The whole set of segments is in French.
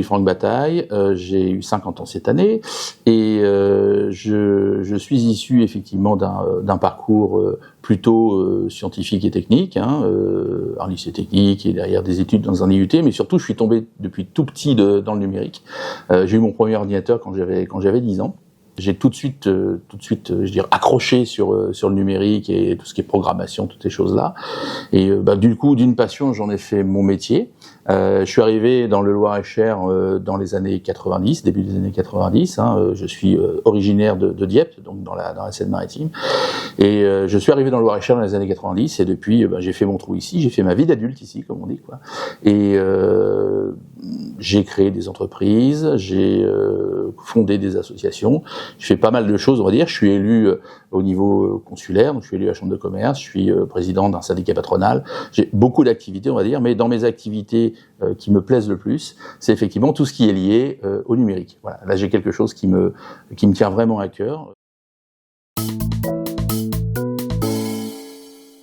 Franck Bataille, j'ai eu 50 ans cette année, et je suis issu effectivement d'un parcours plutôt scientifique et technique, un lycée technique et derrière des études dans un IUT, mais surtout je suis tombé depuis tout petit dans le numérique. J'ai eu mon premier ordinateur quand j'avais 10 ans. J'ai tout de suite, je dirais, accroché sur le numérique et tout ce qui est programmation, toutes ces choses-là. Et du coup, d'une passion, j'en ai fait mon métier. Je suis arrivé dans le Loir-et-Cher dans les années 90, début des années 90. Je suis originaire de Dieppe, donc dans la Seine-Maritime. Et je suis arrivé dans le Loir-et-Cher dans les années 90, et depuis, j'ai fait mon trou ici, j'ai fait ma vie d'adulte ici, comme on dit, quoi. Et j'ai créé des entreprises, j'ai fondé des associations, je fais pas mal de choses, on va dire. Je suis élu au niveau consulaire, donc je suis élu à la Chambre de commerce, je suis président d'un syndicat patronal. J'ai beaucoup d'activités, on va dire, mais dans mes activités qui me plaisent le plus, c'est effectivement tout ce qui est lié au numérique. Voilà, là j'ai quelque chose qui me tient vraiment à cœur.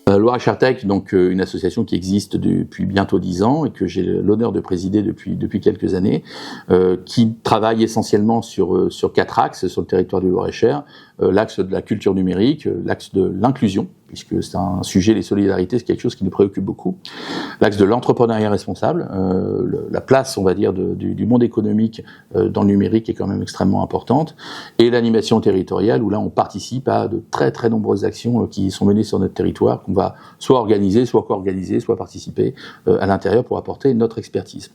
Loir-et-Cher Tech, donc une association qui existe depuis bientôt 10 ans et que j'ai l'honneur de présider depuis quelques années, qui travaille essentiellement sur 4 axes sur le territoire du Loir-et-Cher. L'axe de la culture numérique, l'axe de l'inclusion, puisque c'est un sujet, les solidarités, c'est quelque chose qui nous préoccupe beaucoup. L'axe de l'entrepreneuriat responsable, la place, on va dire, du monde économique dans le numérique est quand même extrêmement importante. Et l'animation territoriale, où là, on participe à de très très nombreuses actions qui sont menées sur notre territoire, qu'on va soit organiser, soit co-organiser, soit participer à l'intérieur pour apporter notre expertise.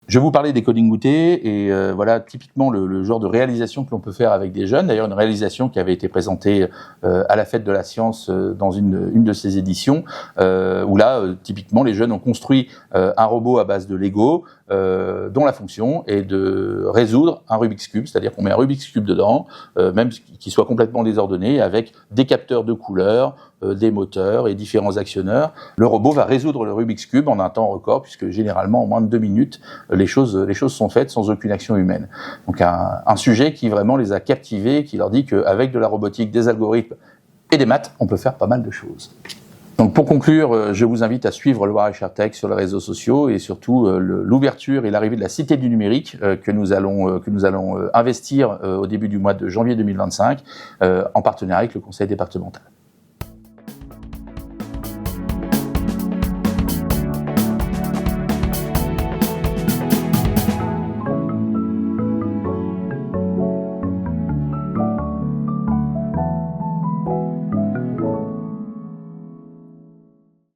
Je vais vous parler des coding goûtés et voilà typiquement le genre de réalisation que l'on peut faire avec des jeunes. D'ailleurs, une réalisation qui avait été présentée à la Fête de la Science dans une de ces éditions, où là, typiquement, les jeunes ont construit un robot à base de Lego, dont la fonction est de résoudre un Rubik's Cube, c'est-à-dire qu'on met un Rubik's Cube dedans, même qu'il soit complètement désordonné, avec des capteurs de couleurs, des moteurs et différents actionneurs. Le robot va résoudre le Rubik's Cube en un temps record, puisque généralement en moins de 2 minutes, les choses sont faites sans aucune action humaine. Donc un sujet qui vraiment les a captivés, qui leur dit qu'avec de la robotique, des algorithmes et des maths, on peut faire pas mal de choses. Donc pour conclure, je vous invite à suivre Loir-et-Cher Tech sur les réseaux sociaux et surtout l'ouverture et l'arrivée de la Cité du numérique que nous allons investir au début du mois de janvier 2025 en partenariat avec le Conseil départemental.